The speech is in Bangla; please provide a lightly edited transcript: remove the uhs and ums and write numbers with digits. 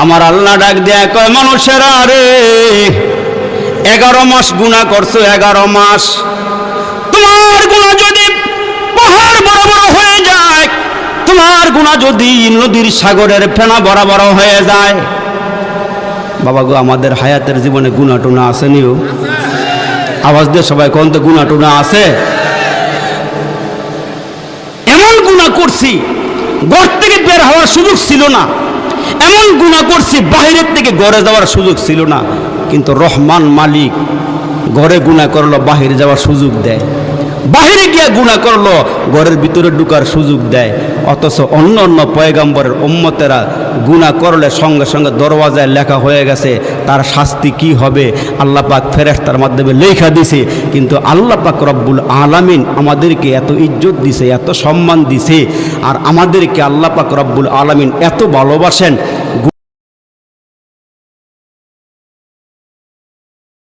আমার আল্লাহ ডাক দেয়, কয় মানুষেরা রে, 11 মাস গুনাহ করছো, 11 মাস। তোমার গুনাহ যদি পাহাড় বড় বড় হয়ে যায়, তোমার গুনাহ যদি নদীর সাগরের ফেনা বড় বড় হয়ে যায়। বাবা গো, আমাদের হায়াতের জীবনে গুনাহ টুনা আসেনিও? আওয়াজ দিয়ে সবাই কোন তো গুনাহ টুনা আছে? এমন গুনাহ করছি ঘর থেকে বের হওয়ার সুযোগ ছিল না, এমন গুনাহ করছি বাইরের থেকে ঘরে যাওয়ার সুযোগ ছিল না, কিন্তু রহমান মালিক ঘরে গুনাহ করলো বাহিরে যাওয়ার সুযোগ দেয়, বাহিরে গিয়ে গুনাহ করলো ঘরের ভিতরে ঢুকার সুযোগ দেয়। অথচ অন্য অন্য পয়গম্বরের উম্মতেরা গুনাহ করলে সঙ্গে সঙ্গে দরওয়াজায় লেখা হয়ে গেছে তার শাস্তি কি হবে, আল্লাহ পাক ফেরেশতার মাধ্যমে লেখা দিছে। কিন্তু আল্লাহ পাক রব্বুল আলামিন আমাদেরকে এত ইজ্জত দিছে, এত সম্মান দিছে, আর আমাদেরকে আল্লাহ পাক রব্বুল আলামিন এত ভালোবাসেন।